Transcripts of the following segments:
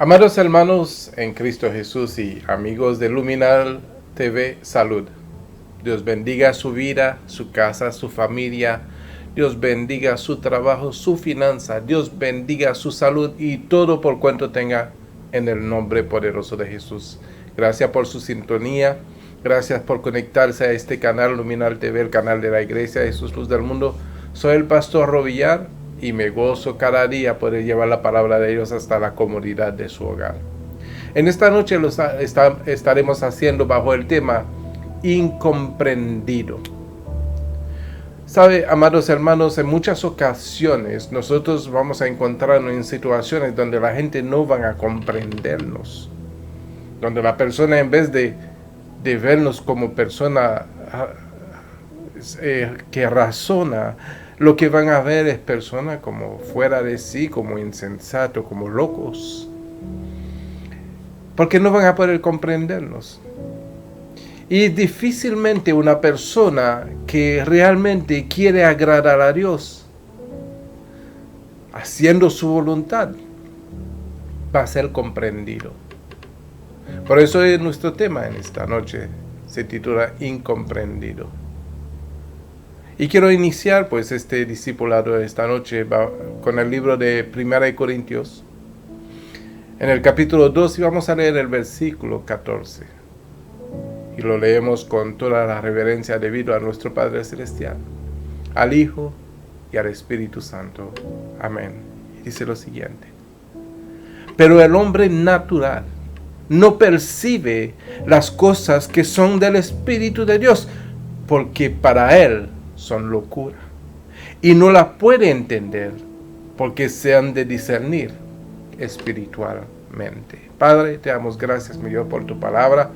Amados hermanos en Cristo Jesús y amigos de Luminal TV Salud, Dios bendiga su vida, su casa, su familia. Dios bendiga su trabajo, su finanza. Dios bendiga su salud y todo por cuanto tenga en el nombre poderoso de Jesús. Gracias por su sintonía. Gracias por conectarse a este canal Luminal TV, el canal de la Iglesia de Jesús Luz del Mundo. Soy el pastor Rovillar y me gozo cada día poder llevar la palabra de Dios hasta la comodidad de su hogar. En esta noche estaremos haciendo bajo el tema incomprendido. Sabe, amados hermanos, en muchas ocasiones nosotros vamos a encontrarnos en situaciones donde la gente no van a comprendernos, donde la persona, en vez de vernos como persona que razona, lo que van a ver es personas como fuera de sí, como insensatos, como locos, porque no van a poder comprendernos. Y difícilmente una persona que realmente quiere agradar a Dios, haciendo su voluntad, va a ser comprendido. Por eso es nuestro tema en esta noche, se titula Incomprendido. Y quiero iniciar pues este discipulado de esta noche con el libro de 1 Corintios. En el capítulo 2 y vamos a leer el versículo 14. Y lo leemos con toda la reverencia debido a nuestro Padre Celestial, al Hijo y al Espíritu Santo. Amén. Y dice lo siguiente. Pero el hombre natural no percibe las cosas que son del Espíritu de Dios, porque para él son locura, y no la puede entender, porque se han de discernir espiritualmente. Padre, te damos gracias, mi Dios, por tu palabra,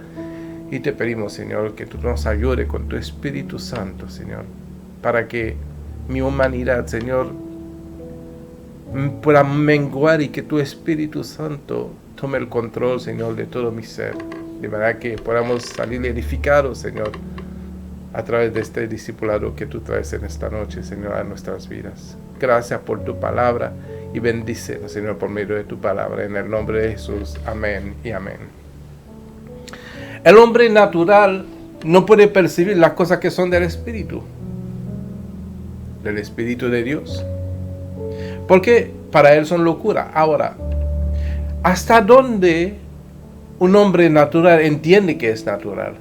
y te pedimos, Señor, que tú nos ayudes con tu Espíritu Santo, Señor, para que mi humanidad, Señor, pueda menguar y que tu Espíritu Santo tome el control, Señor, de todo mi ser, de manera que podamos salir edificados, Señor, a través de este discipulado que tú traes en esta noche, Señor, a nuestras vidas. Gracias por tu palabra y bendícenos, Señor, por medio de tu palabra. En el nombre de Jesús. Amén y amén. El hombre natural no puede percibir las cosas que son del Espíritu de Dios, porque para él son locura. Ahora, ¿hasta dónde un hombre natural entiende que es natural?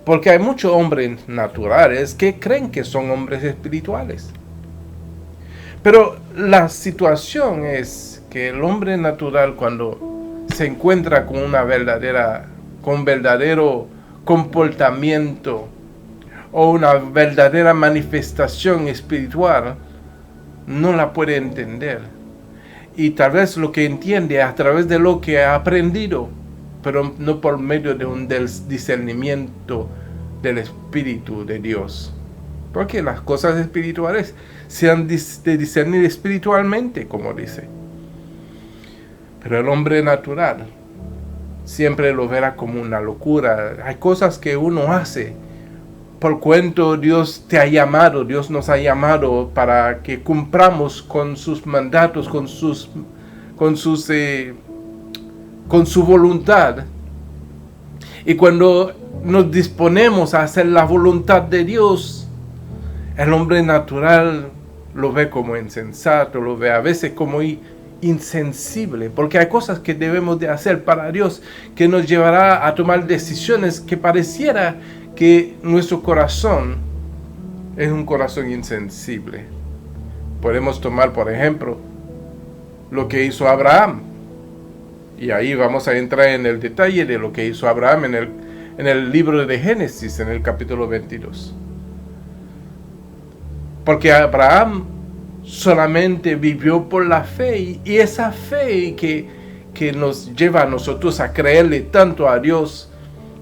Porque hay muchos hombres naturales que creen que son hombres espirituales. Pero la situación es que el hombre natural, cuando se encuentra con un verdadero comportamiento o una verdadera manifestación espiritual, no la puede entender. Y tal vez lo que entiende a través de lo que ha aprendido, pero no por medio de un discernimiento del Espíritu de Dios. Porque las cosas espirituales se han de discernir espiritualmente, como dice. Pero el hombre natural siempre lo verá como una locura. Hay cosas que uno hace por cuanto Dios te ha llamado, Dios nos ha llamado para que cumplamos con sus mandatos, con su voluntad. Y cuando nos disponemos a hacer la voluntad de Dios, el hombre natural lo ve como insensato, lo ve a veces como insensible, porque hay cosas que debemos de hacer para Dios que nos llevará a tomar decisiones que pareciera que nuestro corazón es un corazón insensible. Podemos tomar, por ejemplo, lo que hizo Abraham. Y ahí vamos a entrar en el detalle de lo que hizo Abraham en el libro de Génesis, en el capítulo 22. Porque Abraham solamente vivió por la fe, y esa fe que nos lleva a nosotros a creerle tanto a Dios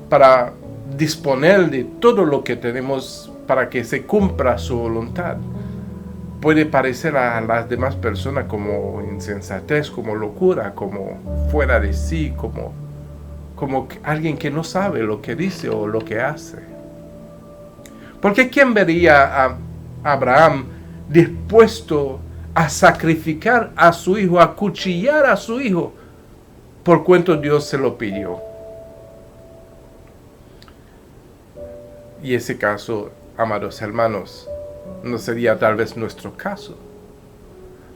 para disponer de todo lo que tenemos para que se cumpla su voluntad, puede parecer a las demás personas como insensatez, como locura, como fuera de sí, como alguien que no sabe lo que dice o lo que hace. Porque ¿quién vería a Abraham dispuesto a sacrificar a su hijo, a acuchillar a su hijo, por cuanto Dios se lo pidió? Y ese caso, amados hermanos, no sería tal vez nuestro caso.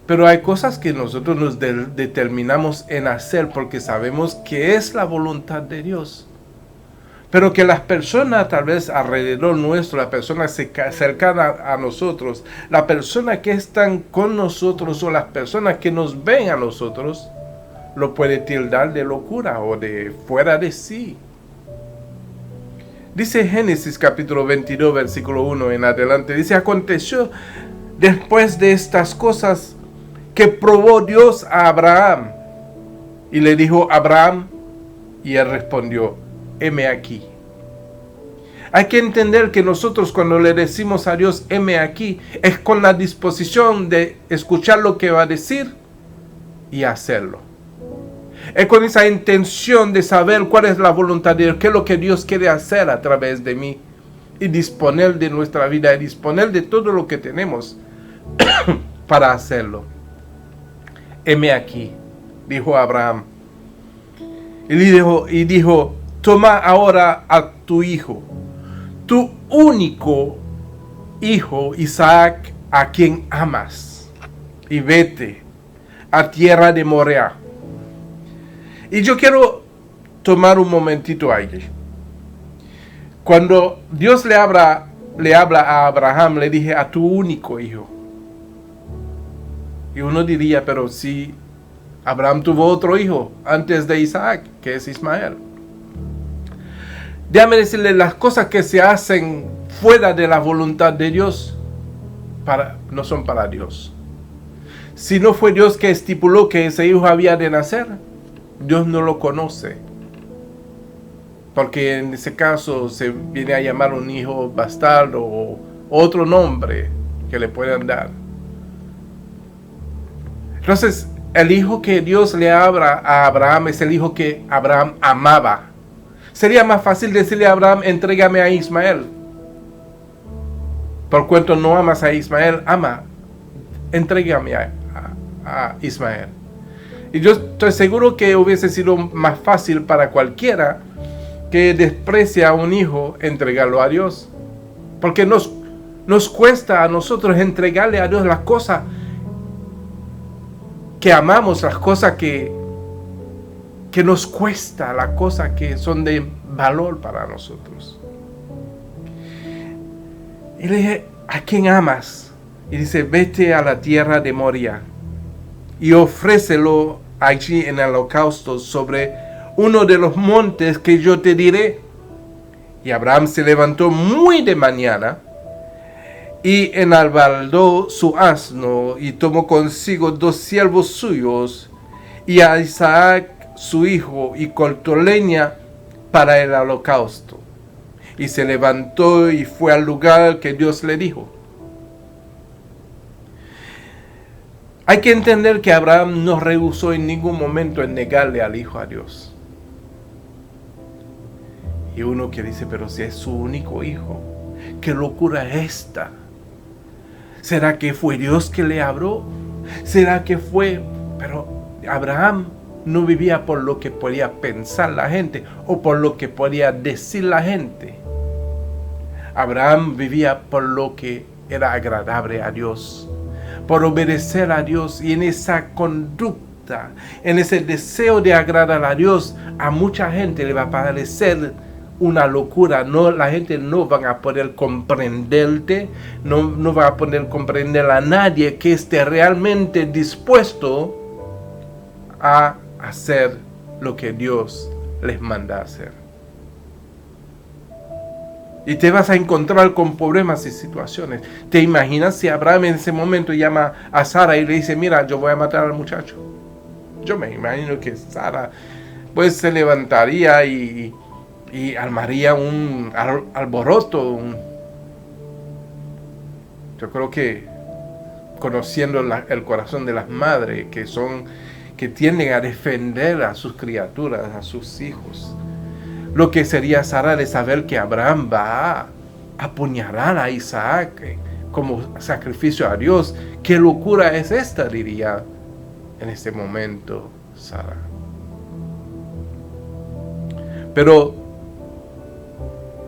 Pero hay cosas que nosotros nos determinamos en hacer porque sabemos que es la voluntad de Dios. Pero que las personas tal vez alrededor nuestro, las personas cercanas a nosotros, las personas que están con nosotros o las personas que nos ven a nosotros, lo puede tildar de locura o de fuera de sí. Dice Génesis capítulo 22, versículo 1 en adelante. Dice: aconteció después de estas cosas que probó Dios a Abraham. Y le dijo: Abraham, y él respondió: heme aquí. Hay que entender que nosotros cuando le decimos a Dios: heme aquí, es con la disposición de escuchar lo que va a decir y hacerlo. Es con esa intención de saber cuál es la voluntad de Dios, qué es lo que Dios quiere hacer a través de mí, y disponer de nuestra vida, y disponer de todo lo que tenemos para hacerlo. Heme aquí, dijo Abraham. Y dijo: toma ahora a tu hijo, tu único hijo Isaac, a quien amas, y vete a tierra de Moriah. Y yo quiero tomar un momentito ahí. Cuando Dios le habla a Abraham, le dije: a tu único hijo. Y uno diría: pero si Abraham tuvo otro hijo antes de Isaac, que es Ismael. Déjame decirle, las cosas que se hacen fuera de la voluntad de Dios no son para Dios. Si no fue Dios que estipuló que ese hijo había de nacer, Dios no lo conoce. Porque en ese caso se viene a llamar un hijo bastardo o otro nombre que le puedan dar. Entonces, el hijo que Dios le habla a Abraham es el hijo que Abraham amaba. Sería más fácil decirle a Abraham: entrégame a Ismael. Por cuanto no amas a Ismael, entrégame a Ismael. Y yo estoy seguro que hubiese sido más fácil para cualquiera que desprecia a un hijo entregarlo a Dios. Porque nos cuesta a nosotros entregarle a Dios las cosas que amamos, las cosas que nos cuesta, las cosas que son de valor para nosotros. Y le dije: ¿a quién amas? Y dice: vete a la tierra de Moriah y ofrécelo allí en el holocausto sobre uno de los montes que yo te diré. Y Abraham se levantó muy de mañana y enalbardó su asno y tomó consigo 2 siervos suyos y a Isaac su hijo, y cortó leña para el holocausto. Y se levantó y fue al lugar que Dios le dijo. Hay que entender que Abraham no rehusó en ningún momento en negarle al hijo a Dios. Y uno que dice: pero si es su único hijo, ¿qué locura es esta? ¿Será que fue Dios que le habló? ¿Será que fue? Pero Abraham no vivía por lo que podía pensar la gente o por lo que podía decir la gente. Abraham vivía por lo que era agradable a Dios, por obedecer a Dios, y en esa conducta, en ese deseo de agradar a Dios, a mucha gente le va a parecer una locura. No, la gente no va a poder comprenderte, no va a poder comprender a nadie que esté realmente dispuesto a hacer lo que Dios les manda a hacer. Y te vas a encontrar con problemas y situaciones. ¿Te imaginas si Abraham en ese momento llama a Sara y le dice, mira, yo voy a matar al muchacho? Yo me imagino que Sara pues se levantaría y armaría un alboroto. Yo creo que conociendo el corazón de las madres que tienden a defender a sus criaturas, a sus hijos, lo que sería Sara de saber que Abraham va a apuñalar a Isaac como sacrificio a Dios. ¿Qué locura es esta?, diría en este momento Sara. Pero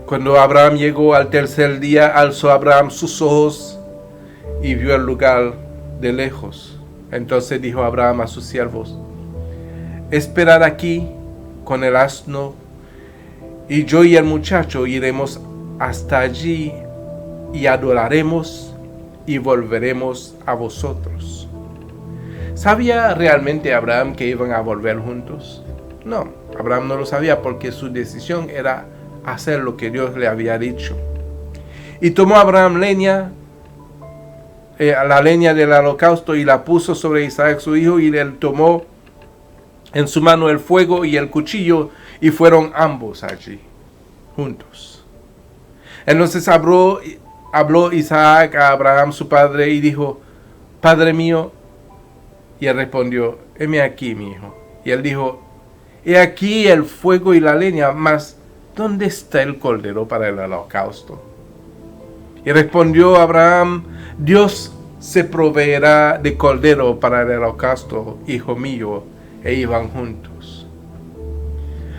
cuando Abraham llegó al tercer día, alzó Abraham sus ojos y vio el lugar de lejos. Entonces dijo Abraham a sus siervos, esperad aquí con el asno, y yo y el muchacho iremos hasta allí y adoraremos y volveremos a vosotros. ¿Sabía realmente Abraham que iban a volver juntos? No, Abraham no lo sabía porque su decisión era hacer lo que Dios le había dicho. Y tomó Abraham leña, la leña del holocausto, y la puso sobre Isaac su hijo, y él tomó en su mano el fuego y el cuchillo, y fueron ambos allí, juntos. Entonces habló Isaac a Abraham su padre y dijo, Padre mío. Y él respondió, heme aquí, mi hijo. Y él dijo, he aquí el fuego y la leña, mas ¿dónde está el cordero para el holocausto? Y respondió Abraham, Dios se proveerá de cordero para el holocausto, hijo mío. E iban juntos.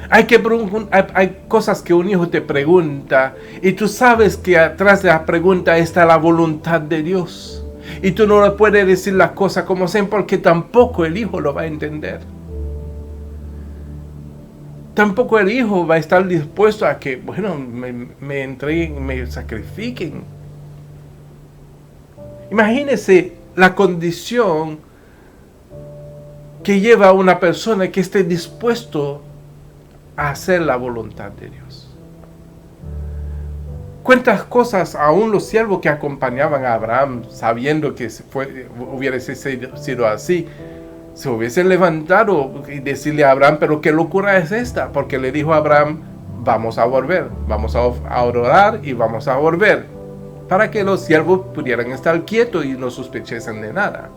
Hay cosas que un hijo te pregunta y tú sabes que atrás de la pregunta está la voluntad de Dios. Y tú no le puedes decir las cosas como sean porque tampoco el hijo lo va a entender. Tampoco el hijo va a estar dispuesto a que, bueno, me entreguen, me sacrifiquen. Imagínese la condición que lleva a una persona que esté dispuesto a hacer la voluntad de Dios. ¿Cuántas cosas aún los siervos que acompañaban a Abraham, sabiendo que hubiese sido así, se hubiesen levantado y decirle a Abraham, pero qué locura es esta? Porque le dijo a Abraham, vamos a volver, vamos a orar y vamos a volver, para que los siervos pudieran estar quietos y no sospechasen de nada.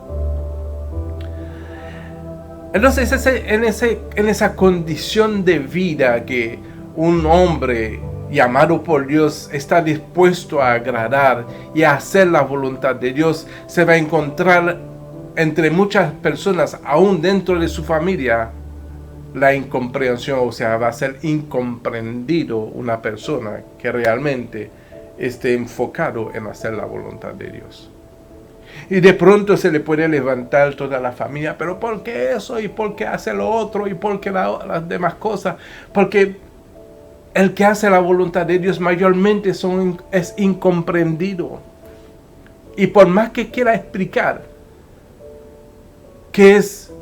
Entonces en esa condición de vida que un hombre llamado por Dios está dispuesto a agradar y a hacer la voluntad de Dios, se va a encontrar entre muchas personas, aún dentro de su familia, la incomprensión, o sea, va a ser incomprendido una persona que realmente esté enfocado en hacer la voluntad de Dios. Y de pronto se le puede levantar toda la familia, pero ¿por qué eso? ¿Y por qué hace lo otro? ¿Y por qué las demás cosas? Porque el que hace la voluntad de Dios mayormente es incomprendido. Y por más que quiera explicar que es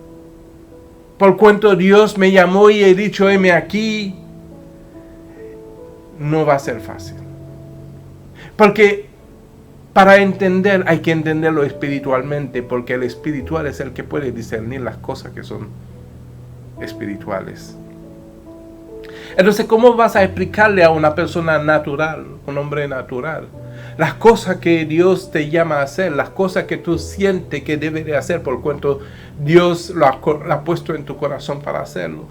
por cuanto Dios me llamó y he dicho, heme aquí, no va a ser fácil. Porque para entender hay que entenderlo espiritualmente, porque el espiritual es el que puede discernir las cosas que son espirituales. Entonces, ¿cómo vas a explicarle a una persona natural, un hombre natural, las cosas que Dios te llama a hacer, las cosas que tú sientes que debes de hacer por cuanto Dios lo ha puesto en tu corazón para hacerlo?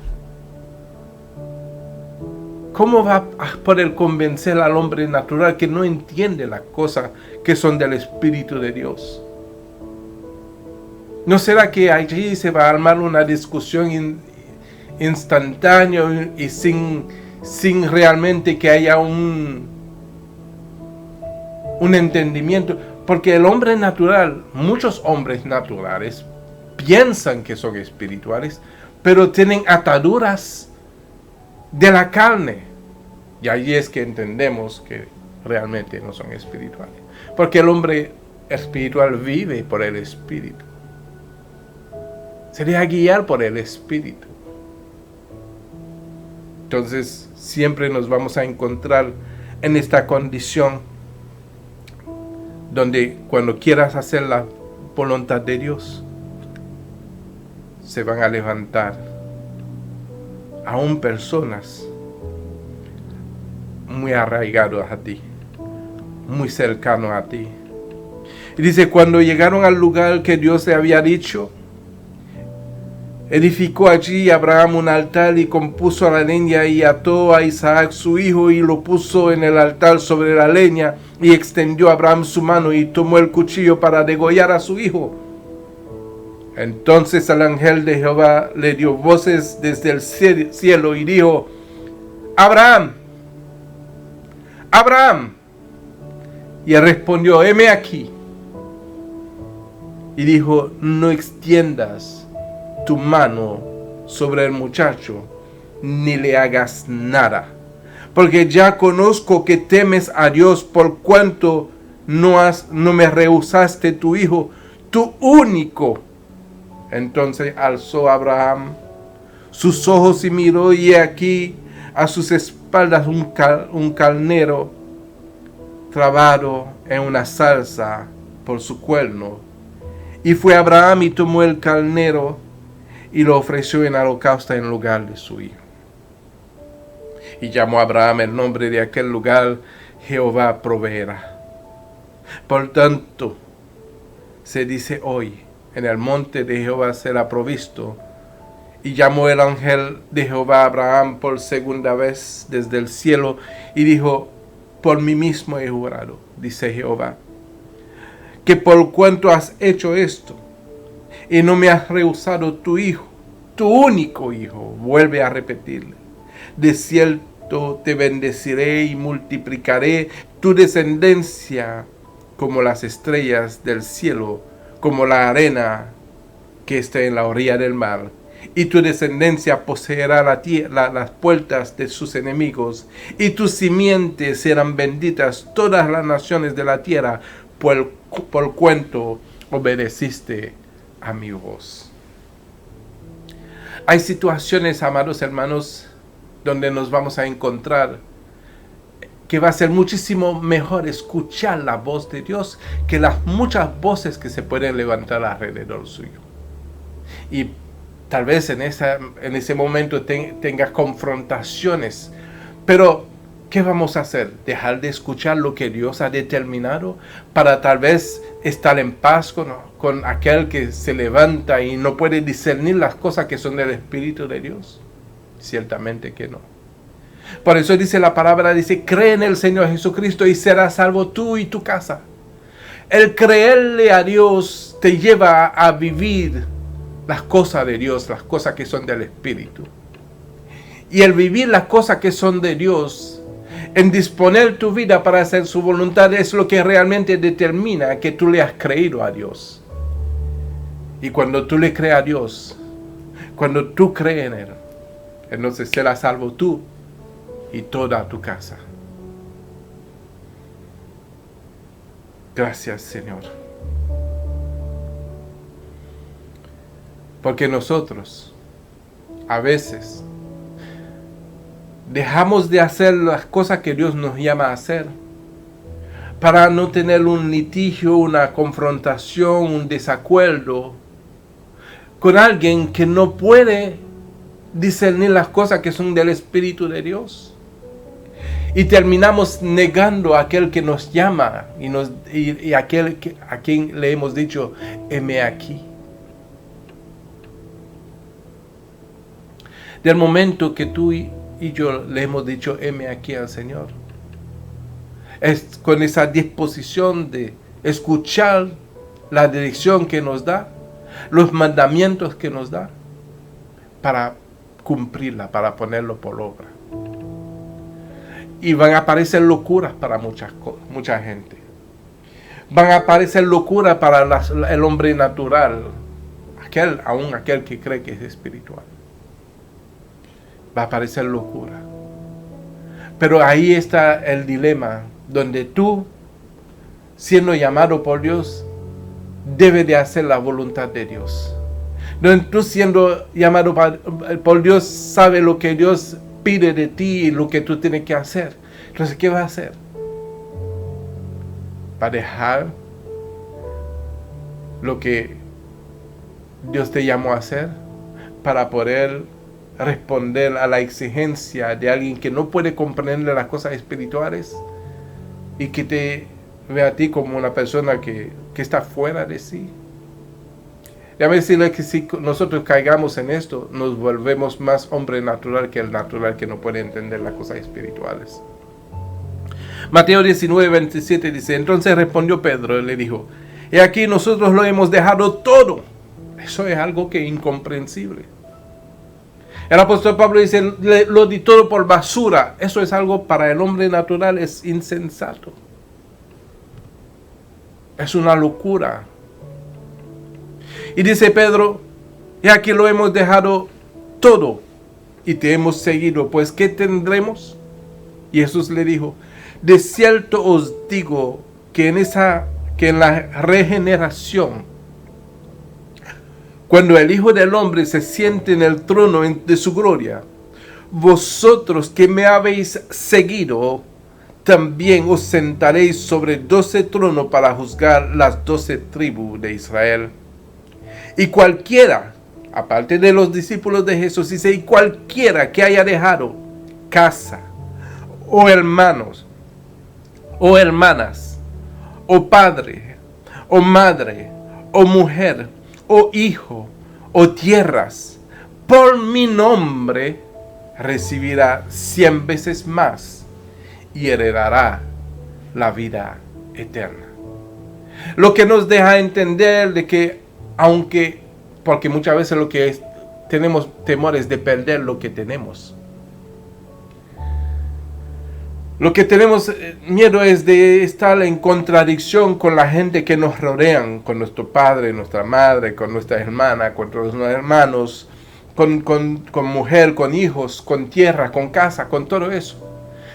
¿Cómo va a poder convencer al hombre natural que no entiende las cosas que son del Espíritu de Dios? ¿No será que allí se va a armar una discusión instantánea y sin realmente que haya un entendimiento? Porque el hombre natural, muchos hombres naturales, piensan que son espirituales, pero tienen ataduras de la carne, Y ahí es que entendemos que realmente no son espirituales. Porque el hombre espiritual vive por el Espíritu. Se deja guiar por el Espíritu. Entonces siempre nos vamos a encontrar en esta condición donde cuando quieras hacer la voluntad de Dios, se van a levantar aún personas muy arraigadas a ti, muy cercanos a ti. Y dice, cuando llegaron al lugar que Dios le había dicho, edificó allí Abraham un altar y compuso la leña y ató a Isaac su hijo y lo puso en el altar sobre la leña, y extendió Abraham su mano y tomó el cuchillo para degollar a su hijo. Entonces el ángel de Jehová le dio voces desde el cielo y dijo, Abraham, Abraham. Y él respondió, heme aquí. Y dijo, no extiendas tu mano sobre el muchacho, ni le hagas nada, porque ya conozco que temes a Dios, por cuanto no me rehusaste tu hijo, tu único. Entonces alzó Abraham sus ojos y miró, y aquí a sus espaldas un carnero trabado en una zarza por su cuerno. Y fue Abraham y tomó el carnero y lo ofreció en holocausto en lugar de su hijo. Y llamó a Abraham el nombre de aquel lugar, Jehová proveerá. Por tanto, se dice hoy, en el monte de Jehová será provisto. Y llamó el ángel de Jehová a Abraham por segunda vez desde el cielo, y dijo, por mí mismo he jurado, dice Jehová, que por cuanto has hecho esto, y no me has rehusado tu hijo, tu único hijo, vuelve a repetirle, de cierto te bendeciré y multiplicaré tu descendencia como las estrellas del cielo, como la arena que está en la orilla del mar. Y tu descendencia poseerá las puertas de sus enemigos, y tus simientes serán benditas todas las naciones de la tierra, por cuanto obedeciste a mi voz. Hay situaciones, amados hermanos, donde nos vamos a encontrar que va a ser muchísimo mejor escuchar la voz de Dios que las muchas voces que se pueden levantar alrededor suyo. Y tal vez en ese momento tengas confrontaciones, pero ¿qué vamos a hacer? ¿Dejar de escuchar lo que Dios ha determinado para tal vez estar en paz con aquel que se levanta y no puede discernir las cosas que son del Espíritu de Dios? Ciertamente que no. Por eso dice la palabra, dice, cree en el Señor Jesucristo y serás salvo tú y tu casa. El creerle a Dios te lleva a vivir las cosas de Dios, las cosas que son del Espíritu. Y el vivir las cosas que son de Dios, en disponer tu vida para hacer su voluntad, es lo que realmente determina que tú le has creído a Dios. Y cuando tú le crees a Dios, cuando tú crees en Él, entonces serás salvo tú y toda tu casa. Gracias, Señor. Porque nosotros, a veces, dejamos de hacer las cosas que Dios nos llama a hacer para no tener un litigio, una confrontación, un desacuerdo con alguien que no puede discernir las cosas que son del Espíritu de Dios. Y terminamos negando a aquel que nos llama y aquel a quien le hemos dicho, heme aquí. Del momento que tú y yo le hemos dicho, heme aquí al Señor, es con esa disposición de escuchar la dirección que nos da, los mandamientos que nos da, para cumplirla, para ponerlo por obra. Y van a aparecer locuras para mucha gente. Van a aparecer locuras para el hombre natural, aún aquel que cree que es espiritual. Va a aparecer locura. Pero ahí está el dilema, donde tú, siendo llamado por Dios, debes de hacer la voluntad de Dios. Donde tú, siendo llamado por Dios, sabes lo que Dios pide de ti y lo que tú tienes que hacer. Entonces, ¿qué vas a hacer? ¿Va a dejar lo que Dios te llamó a hacer para poder responder a la exigencia de alguien que no puede comprender las cosas espirituales y que te ve a ti como una persona que está fuera de sí? Déjame decirle que si nosotros caigamos en esto, nos volvemos más hombre natural que el natural que no puede entender las cosas espirituales. Mateo 19:27 dice: entonces respondió Pedro y le dijo: he aquí, nosotros lo hemos dejado todo. Eso es algo que es incomprensible. El apóstol Pablo dice: lo di todo por basura. Eso es algo para el hombre natural, es insensato. Es una locura. Y dice Pedro: y aquí lo hemos dejado todo y te hemos seguido, pues ¿qué tendremos? Y Jesús le dijo: de cierto os digo que en la regeneración, cuando el Hijo del Hombre se siente en el trono de su gloria, vosotros que me habéis seguido, también os sentaréis sobre 12 tronos para juzgar las 12 tribus de Israel. Y cualquiera, aparte de los discípulos de Jesús, dice: y cualquiera que haya dejado casa, o hermanos, o hermanas, o padre, o madre, o mujer, o hijo, o tierras, por mi nombre, recibirá 100 veces más y heredará la vida eterna. Lo que nos deja entender de que porque muchas veces tenemos temores de perder lo que tenemos. Lo que tenemos miedo es de estar en contradicción con la gente que nos rodean, con nuestro padre, nuestra madre, con nuestra hermana, con nuestros hermanos, con mujer, con hijos, con tierra, con casa, con todo eso.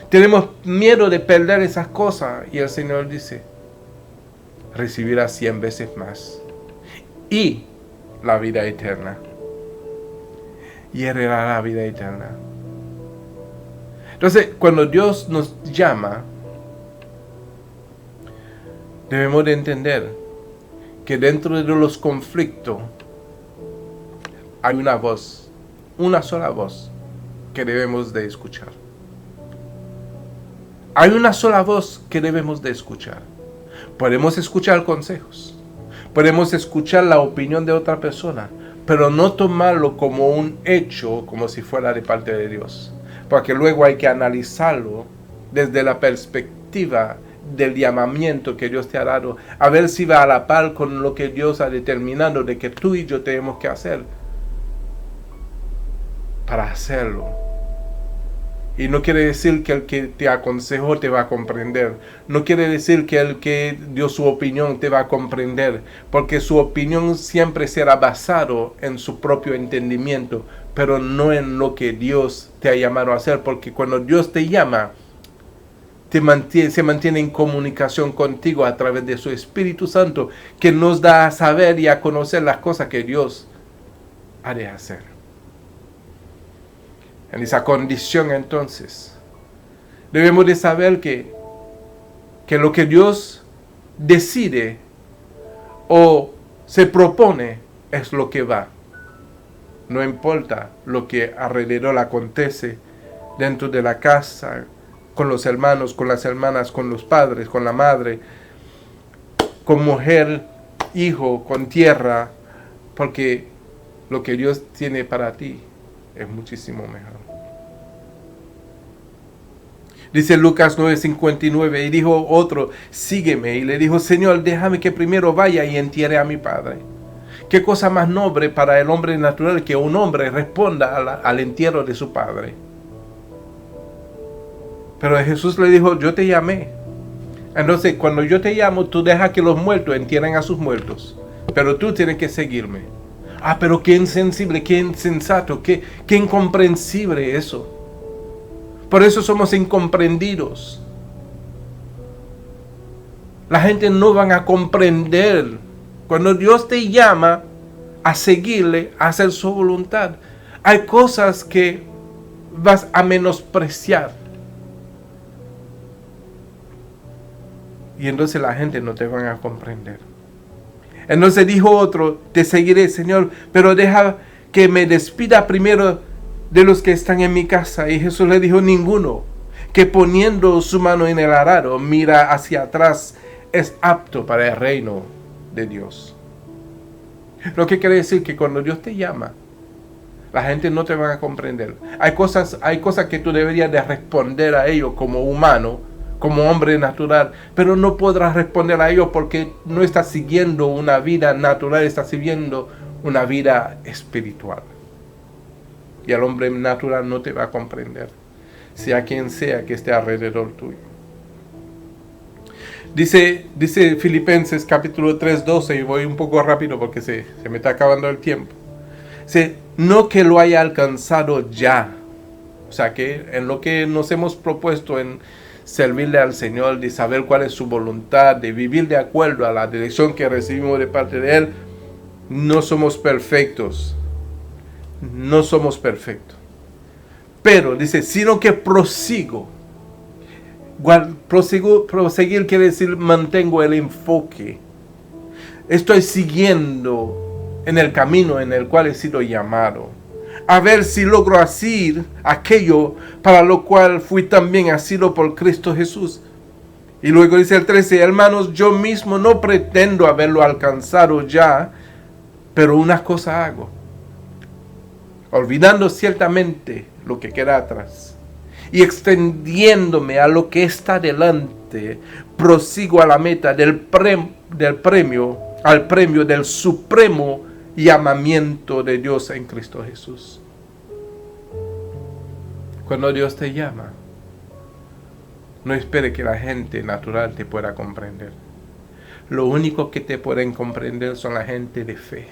Tenemos miedo de perder esas cosas y el Señor dice: recibirá 100 veces más y la vida eterna, y heredará la vida eterna. Entonces, cuando Dios nos llama, debemos de entender que dentro de los conflictos hay una voz, una sola voz que debemos de escuchar. Hay una sola voz que debemos de escuchar. Podemos escuchar consejos, podemos escuchar la opinión de otra persona, pero no tomarlo como un hecho, como si fuera de parte de Dios. Porque luego hay que analizarlo desde la perspectiva del llamamiento que Dios te ha dado, a ver si va a la par con lo que Dios ha determinado de que tú y yo tenemos que hacer para hacerlo. Y no quiere decir que el que te aconsejó te va a comprender. No quiere decir que el que dio su opinión te va a comprender. Porque su opinión siempre será basado en su propio entendimiento, pero no en lo que Dios te ha llamado a hacer. Porque cuando Dios te llama, se mantiene en comunicación contigo a través de su Espíritu Santo, que nos da a saber y a conocer las cosas que Dios ha de hacer. En esa condición, entonces, debemos de saber que lo que Dios decide o se propone es lo que va. No importa lo que alrededor acontece dentro de la casa, con los hermanos, con las hermanas, con los padres, con la madre, con mujer, hijo, con tierra, porque lo que Dios tiene para ti es muchísimo mejor. Dice Lucas 9:59, y dijo otro: sígueme. Y le dijo: Señor, déjame que primero vaya y entierre a mi padre. ¿Qué cosa más noble para el hombre natural que un hombre responda al entierro de su padre? Pero Jesús le dijo: yo te llamé. Entonces, cuando yo te llamo, tú dejas que los muertos entierren a sus muertos. Pero tú tienes que seguirme. Ah, pero qué insensible, qué insensato, qué incomprensible eso. Por eso somos incomprendidos. La gente no van a comprender cuando Dios te llama a seguirle, a hacer su voluntad. Hay cosas que vas a menospreciar. Y entonces la gente no te van a comprender. Entonces dijo otro, te seguiré, Señor, pero deja que me despida primero de los que están en mi casa. Y Jesús le dijo, ninguno que poniendo su mano en el arado mira hacia atrás es apto para el reino de Dios. Lo que quiere decir que cuando Dios te llama, la gente no te va a comprender. Hay cosas que tú deberías de responder a ellos como humano, como hombre natural, pero no podrás responder a ellos porque no estás siguiendo una vida natural, estás siguiendo una vida espiritual. Y el hombre natural no te va a comprender, sea quien sea que esté alrededor tuyo. Dice Filipenses capítulo 3:12, y voy un poco rápido porque se me está acabando el tiempo. Dice, no que lo haya alcanzado ya. O sea, que en lo que nos hemos propuesto en servirle al Señor, de saber cuál es su voluntad, de vivir de acuerdo a la dirección que recibimos de parte de Él, no somos perfectos. No somos perfectos. Pero, dice, sino que prosigo. Proseguir quiere decir mantengo el enfoque. Estoy siguiendo en el camino en el cual he sido llamado. A ver si logro hacer aquello para lo cual fui también asido por Cristo Jesús. Y luego dice el 13, hermanos, yo mismo no pretendo haberlo alcanzado ya, pero una cosa hago. Olvidando ciertamente lo que queda atrás y extendiéndome a lo que está delante, prosigo a la meta al premio del supremo llamamiento de Dios en Cristo Jesús. Cuando Dios te llama, no espere que la gente natural te pueda comprender. Lo único que te pueden comprender son la gente de fe.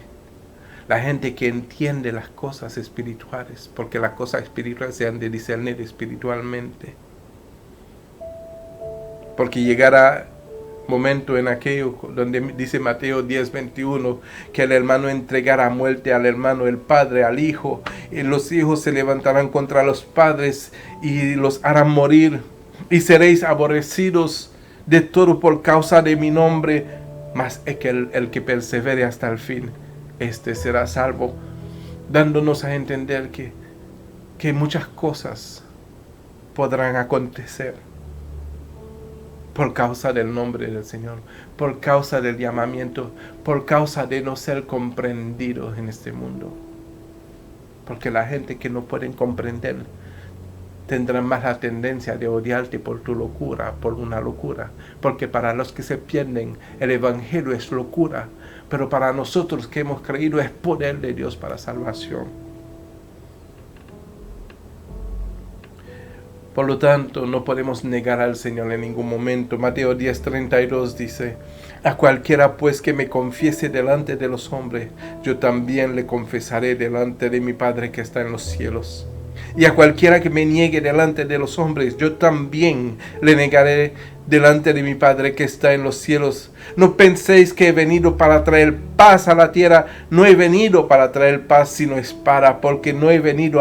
La gente que entiende las cosas espirituales, porque las cosas espirituales se han de discernir espiritualmente. Porque llegará momento en aquello donde dice Mateo 10:21 que el hermano entregará muerte al hermano, el padre al hijo, y los hijos se levantarán contra los padres y los harán morir, y seréis aborrecidos de todo por causa de mi nombre, mas es que el que persevere hasta el fin, este será salvo, dándonos a entender que muchas cosas podrán acontecer por causa del nombre del Señor, por causa del llamamiento, por causa de no ser comprendidos en este mundo. Porque la gente que no pueden comprender tendrá más la tendencia de odiarte por tu locura, por una locura. Porque para los que se pierden, el Evangelio es locura. Pero para nosotros que hemos creído es poder de Dios para salvación. Por lo tanto, no podemos negar al Señor en ningún momento. Mateo 10:32 dice, a cualquiera pues que me confiese delante de los hombres, yo también le confesaré delante de mi Padre que está en los cielos. Y a cualquiera que me niegue delante de los hombres, yo también le negaré delante de mi Padre que está en los cielos. No penséis que he venido para traer paz a la tierra. No he venido para traer paz, sino espada, porque no he venido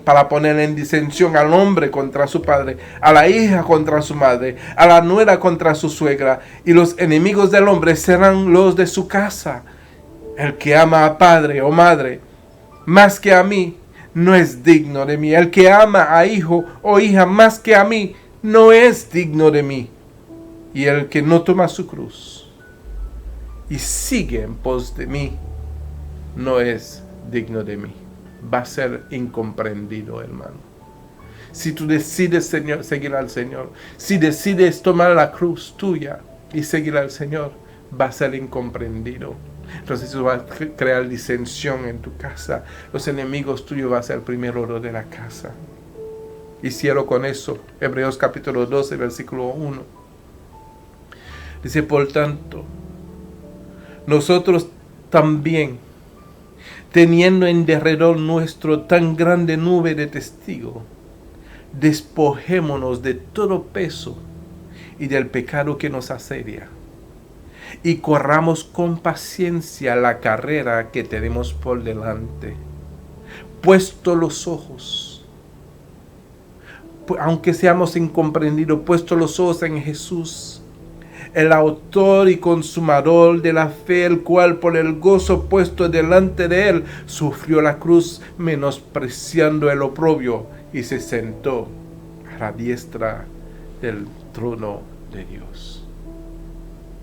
para poner en disensión al hombre contra su padre, a la hija contra su madre, a la nuera contra su suegra, y los enemigos del hombre serán los de su casa. El que ama a padre o madre más que a mí, no es digno de mí. El que ama a hijo o hija más que a mí, no es digno de mí. Y el que no toma su cruz y sigue en pos de mí, no es digno de mí. Va a ser incomprendido, hermano. Si tú decides, Señor, seguir al Señor, si decides tomar la cruz tuya y seguir al Señor, va a ser incomprendido. Entonces eso va a crear disensión en tu casa. Los enemigos tuyos van a ser el primer oro de la casa. Y cierro con eso. Hebreos capítulo 12, versículo 1. Dice, por tanto, nosotros también, teniendo en derredor nuestro tan grande nube de testigos, Despojémonos de todo peso y del pecado que nos asedia, y corramos con paciencia la carrera que tenemos por delante, puesto los ojos, aunque seamos incomprendidos, puesto los ojos en Jesús, el autor y consumador de la fe, el cual por el gozo puesto delante de él sufrió la cruz, menospreciando el oprobio, y se sentó a la diestra del trono de Dios.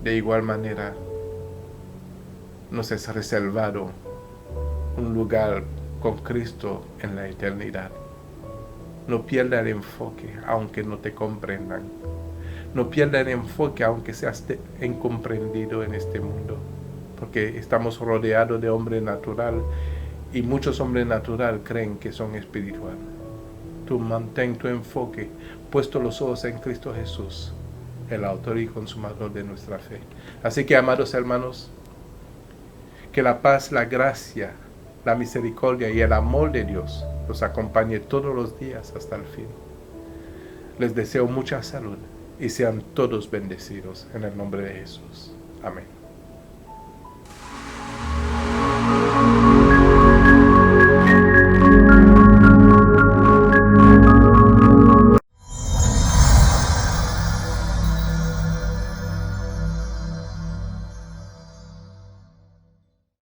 De igual manera, nos es reservado un lugar con Cristo en la eternidad. No pierda el enfoque, aunque no te comprendan. No pierda el enfoque, aunque seas incomprendido en este mundo. Porque estamos rodeados de hombre natural, y muchos hombres natural creen que son espirituales. Tú mantén tu enfoque, puesto los ojos en Cristo Jesús, el autor y consumador de nuestra fe. Así que, amados hermanos, que la paz, la gracia, la misericordia y el amor de Dios los acompañe todos los días hasta el fin. Les deseo mucha salud y sean todos bendecidos en el nombre de Jesús. Amén.